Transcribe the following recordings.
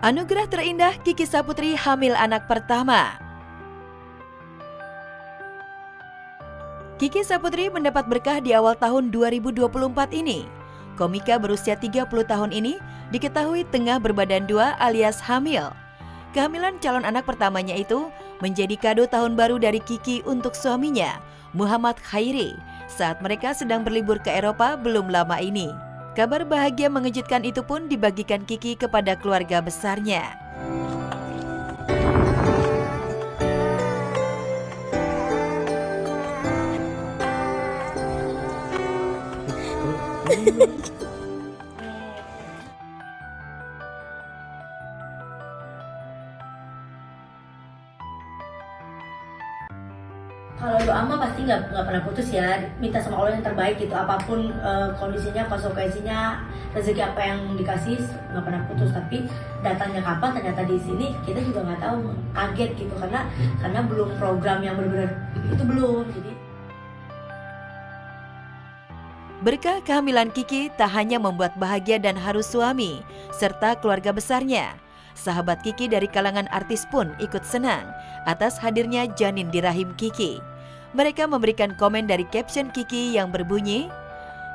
Anugerah terindah Kiki Saputri hamil anak pertama. Kiki Saputri mendapat berkah di awal tahun 2024 ini. Komika berusia 30 tahun ini diketahui tengah berbadan dua alias hamil. Kehamilan calon anak pertamanya itu menjadi kado tahun baru dari Kiki untuk suaminya, Muhammad Khairi, saat mereka sedang berlibur ke Eropa belum lama ini. Kabar bahagia mengejutkan itu pun dibagikan Kiki kepada keluarga besarnya. Kalau doa mah pasti nggak pernah putus ya, minta sama Allah yang terbaik gitu, apapun kondisinya, konsekuensinya, rezeki apa yang dikasih nggak pernah putus. Tapi datangnya kapan ternyata di sini kita juga nggak tahu, kaget gitu karena belum program yang benar-benar itu belum. Jadi berkah kehamilan Kiki tak hanya membuat bahagia dan haru suami serta keluarga besarnya. Sahabat Kiki dari kalangan artis pun ikut senang atas hadirnya janin di rahim Kiki. Mereka memberikan komen dari caption Kiki yang berbunyi,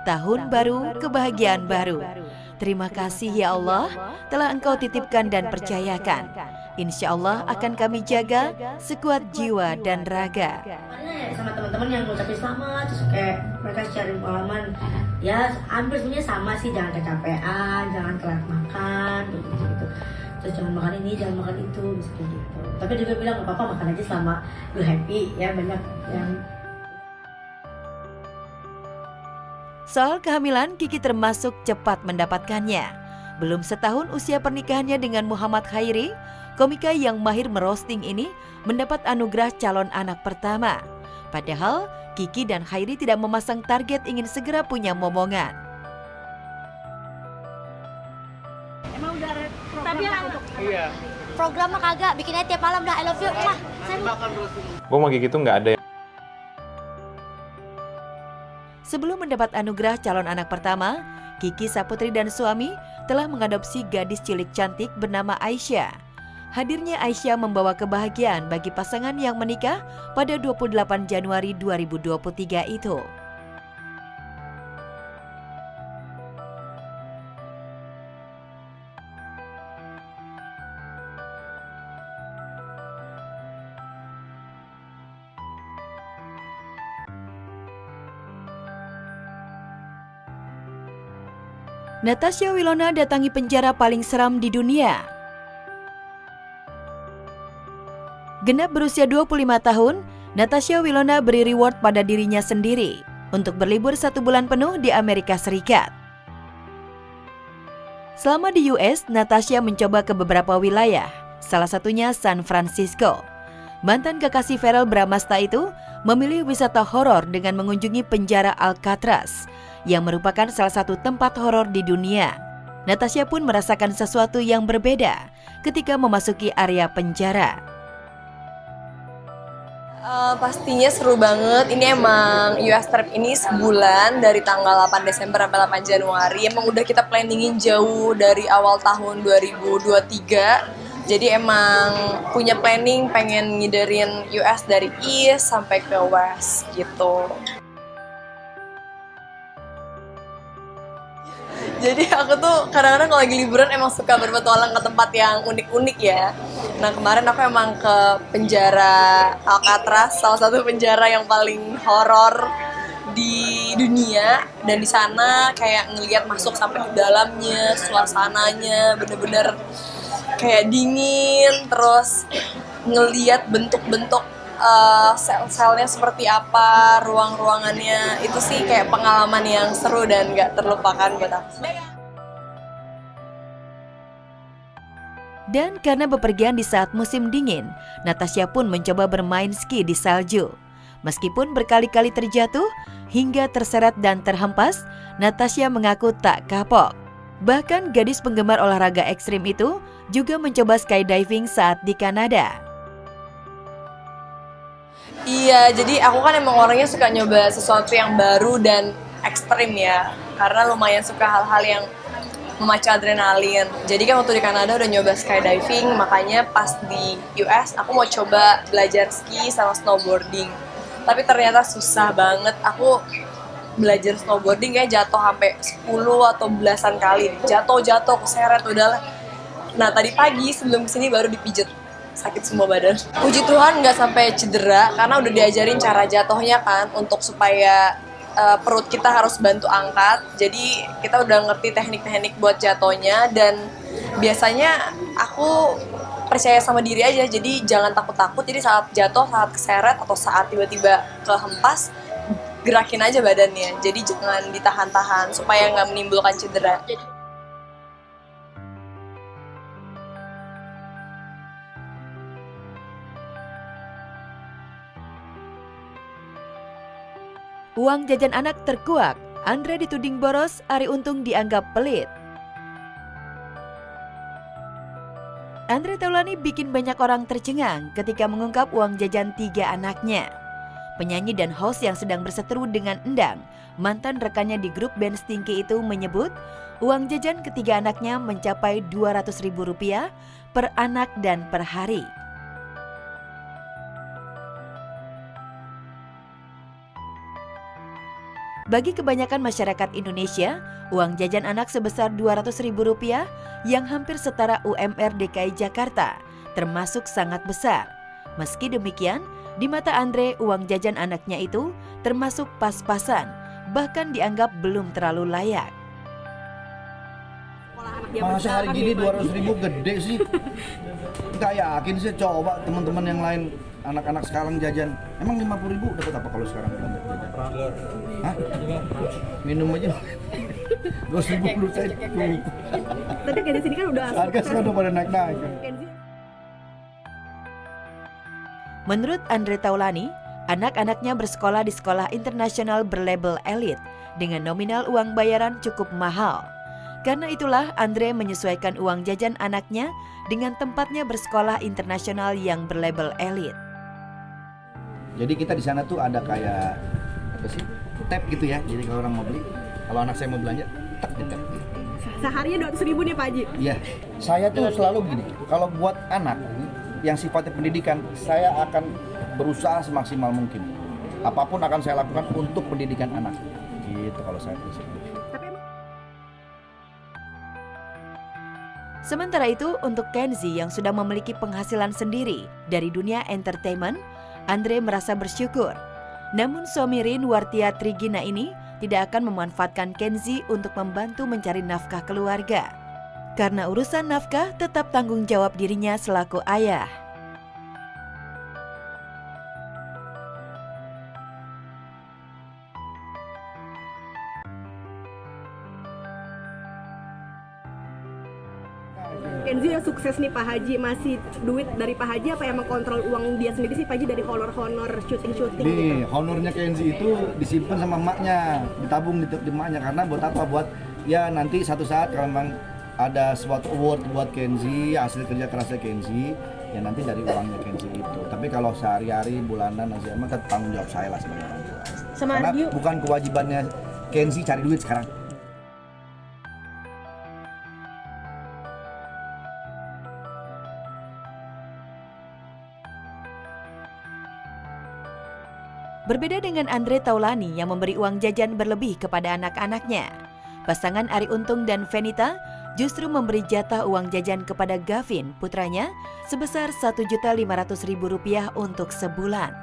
"Tahun baru, kebahagiaan baru. Terima kasih ya Allah telah Engkau titipkan dan percayakan. Insya Allah akan kami jaga sekuat jiwa dan raga." karena sama teman-teman yang ngucapin selamat, terus kayak mereka sharing pengalaman, ya hampir semuanya sama sih, jangan kecapean, jangan telat makan, gitu. Terus jangan makan ini, jangan makan itu, bisa kayak gitu. Tapi dia juga bilang nggak apa-apa, makan aja selama lu happy, ya banyak yang. Soal kehamilan, Kiki termasuk cepat mendapatkannya. Belum setahun usia pernikahannya dengan Muhammad Khairi, komika yang mahir merosting ini mendapat anugerah calon anak pertama. Padahal, Kiki dan Khairi tidak memasang target ingin segera punya momongan. Emang udah ada program untuk Iya. program mah kagak, bikin aja tiap malam dah I love you mah. Gue mau kayak gitu nggak ada. Sebelum mendapat anugerah calon anak pertama, Kiki Saputri dan suami telah mengadopsi gadis cilik cantik bernama Aisyah. Hadirnya Aisyah membawa kebahagiaan bagi pasangan yang menikah pada 28 Januari 2023 itu. Natasha Wilona datangi penjara paling seram di dunia. Genap berusia 25 tahun, Natasha Wilona beri reward pada dirinya sendiri untuk berlibur 1 bulan penuh di Amerika Serikat. Selama di US, Natasha mencoba ke beberapa wilayah, salah satunya San Francisco. Mantan kekasih Verrell Bramasta itu memilih wisata horor dengan mengunjungi penjara Alcatraz, yang merupakan salah satu tempat horor di dunia. Natasha pun merasakan sesuatu yang berbeda ketika memasuki area penjara. Pastinya seru banget. Ini emang US trip ini sebulan dari tanggal 8 Desember sampai 8 Januari. Emang udah kita planningin jauh dari awal tahun 2023. Jadi emang punya planning pengen ngiderin US dari East sampai ke West gitu. Jadi aku tuh kadang-kadang kalau lagi liburan emang suka berpetualang ke tempat yang unik-unik ya. Nah kemarin aku emang ke penjara Alcatraz, salah satu penjara yang paling horor di dunia. Dan di sana kayak ngelihat masuk sampai di dalamnya, suasananya bener-bener kayak dingin. Terus ngelihat bentuk-bentuk sel-selnya seperti apa, ruang-ruangannya, itu sih kayak pengalaman yang seru dan gak terlupakan buat aku. Dan karena bepergian di saat musim dingin, Natasha pun mencoba bermain ski di salju. Meskipun berkali-kali terjatuh hingga terseret dan terhempas, Natasha mengaku tak kapok. Bahkan gadis penggemar olahraga ekstrim itu juga mencoba skydiving saat di Kanada. Iya, jadi aku kan emang orangnya suka nyoba sesuatu yang baru dan ekstrim ya. Karena lumayan suka hal-hal yang memacu adrenalin. Jadi kan waktu di Kanada udah nyoba skydiving, makanya pas di US aku mau coba belajar ski sama snowboarding. Tapi ternyata susah banget. Aku belajar snowboarding kayak jatuh sampai 10 atau belasan kali. Jatuh, keseret, udahlah. Nah tadi pagi sebelum kesini baru dipijet. Sakit semua badan. Puji Tuhan nggak sampai cedera karena udah diajarin cara jatuhnya kan untuk supaya perut kita harus bantu angkat, jadi kita udah ngerti teknik-teknik buat jatuhnya dan biasanya aku percaya sama diri aja, jadi jangan takut-takut, jadi saat jatuh, saat keseret, atau saat tiba-tiba kehempas, gerakin aja badannya, jadi jangan ditahan-tahan supaya nggak menimbulkan cedera. Uang jajan anak terkuak, Andre dituding boros, Arie Untung dianggap pelit. Andre Taulany bikin banyak orang tercengang ketika mengungkap uang jajan 3 anaknya. Penyanyi dan host yang sedang berseteru dengan Endang, mantan rekannya di grup band Stinky itu menyebut uang jajan ketiga anaknya mencapai Rp200.000 per anak dan per hari. Bagi kebanyakan masyarakat Indonesia, uang jajan anak sebesar Rp200.000 yang hampir setara UMR DKI Jakarta termasuk sangat besar. Meski demikian, di mata Andre uang jajan anaknya itu termasuk pas-pasan, bahkan dianggap belum terlalu layak. Masa hari gini 200.000 gede sih? Nggak yakin sih, coba teman-teman yang lain anak-anak sekarang jajan. Emang 50.000 dapat apa kalau sekarang jajan? Hah? Minum aja. 200.000 menurut saya cukup. Tapi kayak di sini kan udah Harga sekarang udah pada naik-naik. Menurut Andre Taulany, anak-anaknya bersekolah di sekolah internasional berlabel elit dengan nominal uang bayaran cukup mahal. Karena itulah Andre menyesuaikan uang jajan anaknya dengan tempatnya bersekolah internasional yang berlabel elit. Jadi kita di sana tuh ada kayak apa sih? Tap gitu ya. Jadi kalau orang mau beli, kalau anak saya mau belanja, tak di tap. seharinya 200.000 nih Pak Haji. Iya. Saya tuh selalu begini. Kalau buat anak yang sifatnya pendidikan, saya akan berusaha semaksimal mungkin. Apapun akan saya lakukan untuk pendidikan anak. Gitu kalau saya prinsip. Sementara itu, untuk Kenzi yang sudah memiliki penghasilan sendiri dari dunia entertainment, Andre merasa bersyukur. Namun suami Rin, Wartia Trigina ini tidak akan memanfaatkan Kenzi untuk membantu mencari nafkah keluarga. Karena urusan nafkah tetap tanggung jawab dirinya selaku ayah. Kenzi udah sukses nih Pak Haji, masih duit dari Pak Haji apa yang mengkontrol uang dia sendiri sih Pak Haji dari honor-honor syuting-syuting gitu? Nih, honornya Kenzi itu disimpan sama emaknya, ditabung di emaknya karena buat apa? Buat ya nanti satu saat kalau memang ada suatu award buat Kenzi, hasil kerja kerasnya Kenzi, ya nanti dari uangnya Kenzi itu. Tapi kalau sehari-hari, bulanan, nanti emang tetap tanggung jawab saya lah sebagai orang tua. Karena bukan kewajibannya Kenzi cari duit sekarang. Berbeda dengan Andre Taulany yang memberi uang jajan berlebih kepada anak-anaknya, pasangan Arie Untung dan Fenita justru memberi jatah uang jajan kepada Gavin, putranya, sebesar Rp1.500.000 untuk sebulan.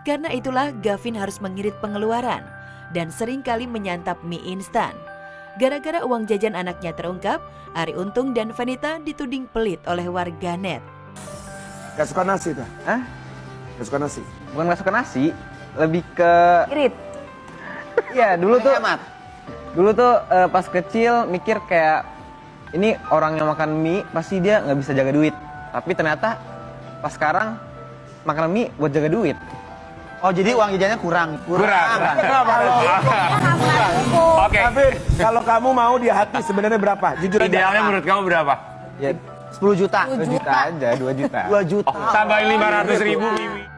Karena itulah Gavin harus mengirit pengeluaran dan seringkali menyantap mie instan. Gara-gara uang jajan anaknya terungkap, Arie Untung dan Fenita dituding pelit oleh warganet. Gak suka nasi tuh? Hah? Gak suka nasi? Bukan gak suka nasi, lebih ke irit. Iya, dulu tuh pas kecil mikir kayak ini orang yang makan mie pasti dia nggak bisa jaga duit. Tapi ternyata pas sekarang makan mie buat jaga duit. Oh, jadi uang jajannya kurang. Oke. Tapi kalau kamu mau di hati sebenarnya berapa? Jujur aja. Idealnya menurut kamu berapa? Ya 10 juta. 2 juta aja, 2 juta. 2 juta. Tambahin 500.000 Mimi.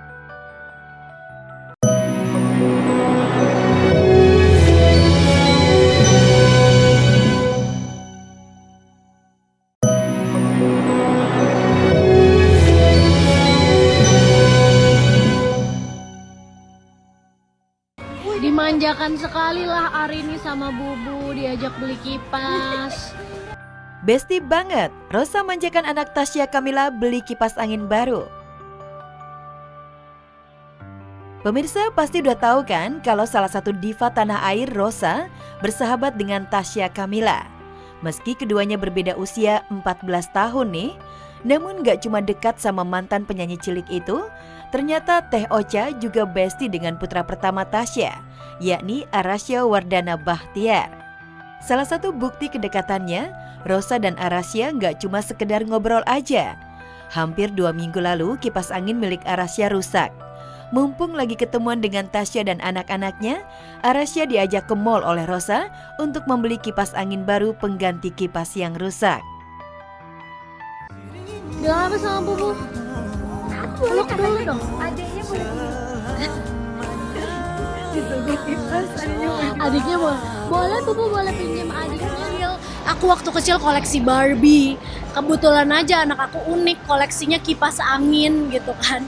Memanjakan sekali lah Arini sama Bubu diajak beli kipas. Besti banget, Rosa manjakan anak Tasya Kamila beli kipas angin baru. Pemirsa pasti udah tahu kan kalau salah satu diva tanah air, Rosa, bersahabat dengan Tasya Kamila. Meski keduanya berbeda usia 14 tahun nih, namun gak cuma dekat sama mantan penyanyi cilik itu, ternyata Teh Ocha juga besti dengan putra pertama Tasya, yakni Arasya Wardana Bachtiar. Salah satu bukti kedekatannya, Rosa dan Arasya gak cuma sekedar ngobrol aja. Hampir 2 minggu lalu kipas angin milik Arasya rusak. Mumpung lagi ketemuan dengan Tasya dan anak-anaknya, Arasya diajak ke mall oleh Rosa untuk membeli kipas angin baru pengganti kipas yang rusak. Bilang apa sama Bubu? Peluk dulu dong. Adiknya boleh Adiknya boleh Bubu boleh pinjam adiknya. Aku waktu kecil koleksi Barbie. Kebetulan aja anak aku unik, koleksinya kipas angin gitu kan.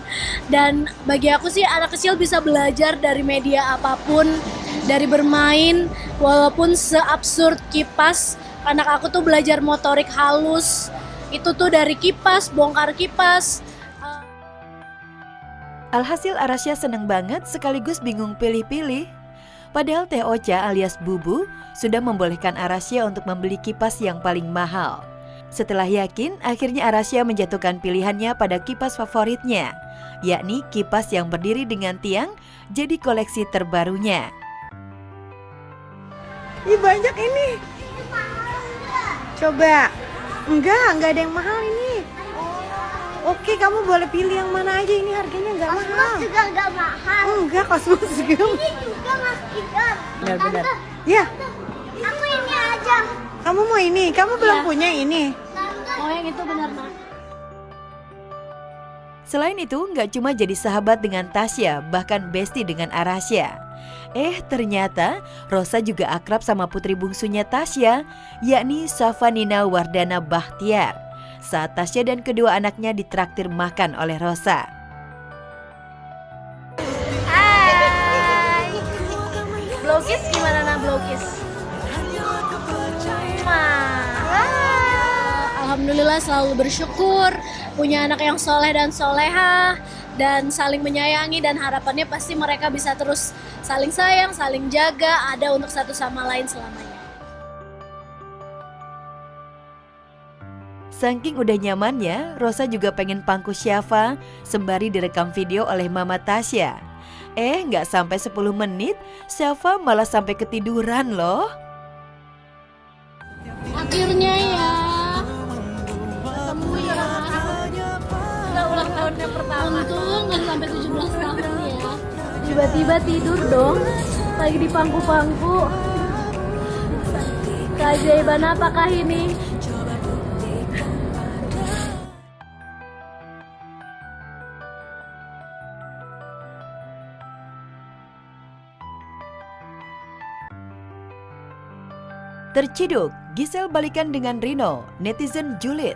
Dan bagi aku sih anak kecil bisa belajar dari media apapun, dari bermain, walaupun seabsurd kipas, anak aku tuh belajar motorik halus. Itu tuh dari kipas, bongkar kipas. Alhasil Arasya seneng banget sekaligus bingung pilih-pilih. Padahal Teh Ocha alias Bubu sudah membolehkan Arasya untuk membeli kipas yang paling mahal. Setelah yakin, akhirnya Arasya menjatuhkan pilihannya pada kipas favoritnya, yakni kipas yang berdiri dengan tiang jadi koleksi terbarunya. Ih banyak ini. Coba. Enggak ada yang mahal ini. Oke, kamu boleh pilih yang mana aja, ini harganya enggak mahal. Kosmos juga nggak mahal. Enggak, Kosmos juga. Ini juga Mas Kigar. Benar. Ya, Aku ini aja. kamu mau ini? Kamu belum punya ini. Oh yang itu benar Mas. Selain itu, nggak cuma jadi sahabat dengan Tasya, bahkan besti dengan Arasya. Ternyata Rosa juga akrab sama putri bungsunya Tasya, yakni Safanina Wardana Bachtiar. Saat Tasya dan kedua anaknya ditraktir makan oleh Rosa. Hai. Blowkiss gimana nah Blowkiss? Alhamdulillah selalu bersyukur punya anak yang soleh dan solehah dan saling menyayangi, dan harapannya pasti mereka bisa terus saling sayang, saling jaga, ada untuk satu sama lain selamanya. Saking udah nyamannya, Rosa juga pengen pangku Syafa sembari direkam video oleh Mama Tasya. Nggak sampai 10 menit, Syafa malah sampai ketiduran loh. Akhirnya ya ketemu ya. Udah ulang tahunnya pertama. Untung nggak sampai 17 tahun ya. Tiba-tiba tidur dong, lagi di pangku-pangku. Keajaiban apakah ini? Terciduk, Giselle balikan dengan Rino, netizen julid.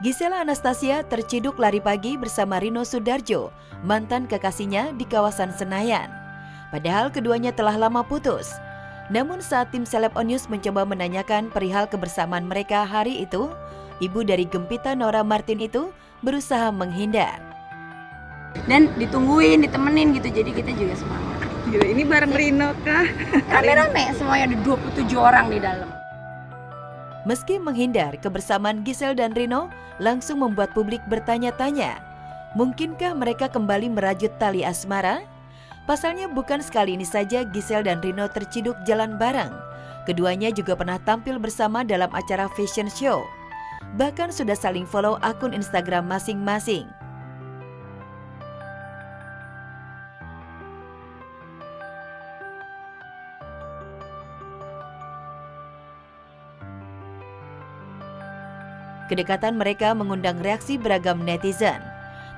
Giselle Anastasia terciduk lari pagi bersama Rino Sudarjo, mantan kekasihnya di kawasan Senayan. Padahal keduanya telah lama putus. Namun saat tim Celeb On News mencoba menanyakan perihal kebersamaan mereka hari itu, ibu dari Gempita Nora Martin itu berusaha menghindar. Dan ditungguin, ditemenin gitu, jadi kita juga semangat. Gila, ini bareng Rino kah? Rame-rame, semuanya ada 27 orang di dalam. Meski menghindar, kebersamaan Giselle dan Rino langsung membuat publik bertanya-tanya. Mungkinkah mereka kembali merajut tali asmara? Pasalnya bukan sekali ini saja Giselle dan Rino terciduk jalan bareng. Keduanya juga pernah tampil bersama dalam acara fashion show. Bahkan sudah saling follow akun Instagram masing-masing. Kedekatan mereka mengundang reaksi beragam netizen.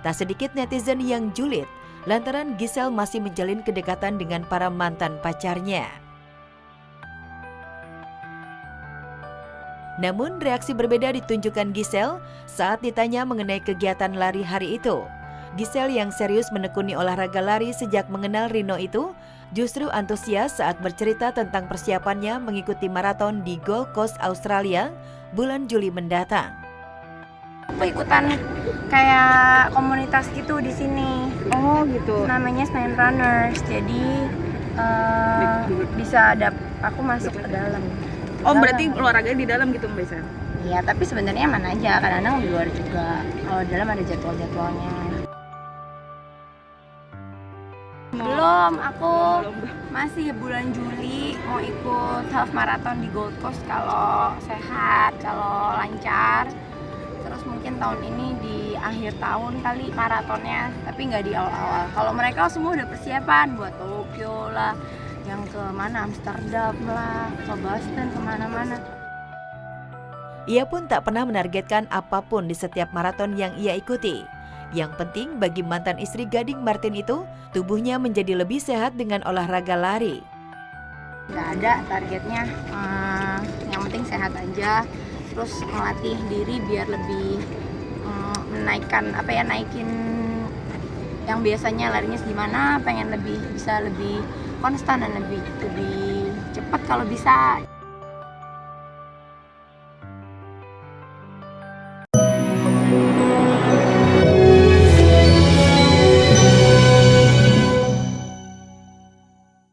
Tak sedikit netizen yang julid lantaran Giselle masih menjalin kedekatan dengan para mantan pacarnya. Namun reaksi berbeda ditunjukkan Giselle saat ditanya mengenai kegiatan lari hari itu. Giselle yang serius menekuni olahraga lari sejak mengenal Rino itu justru antusias saat bercerita tentang persiapannya mengikuti maraton di Gold Coast, Australia bulan Juli mendatang. Aku ikutan kayak komunitas gitu di sini. Oh gitu. Namanya Senayan Runners. Jadi bisa aku masuk ke dalam. Oh berarti olahraganya di dalam gitu Mbak Isa? Iya, tapi sebenarnya mana aja. Kadang-kadang di luar juga. Kalau dalam ada jadwal-jadwalnya. Belum, aku masih bulan Juli mau ikut half marathon di Gold Coast kalau sehat, kalau lancar. Terus mungkin tahun ini di akhir tahun kali maratonnya, tapi nggak di awal-awal. Kalau mereka semua udah persiapan buat Tokyo lah, yang ke mana Amsterdam lah, ke Boston, kemana-mana. Ia pun tak pernah menargetkan apapun di setiap maraton yang ia ikuti. Yang penting bagi mantan istri Gading Martin itu, tubuhnya menjadi lebih sehat dengan olahraga lari. Nggak ada targetnya, yang penting sehat aja. Terus melatih diri biar lebih naikin yang biasanya larinya segimana, pengen bisa lebih konstan dan lebih cepat kalau bisa.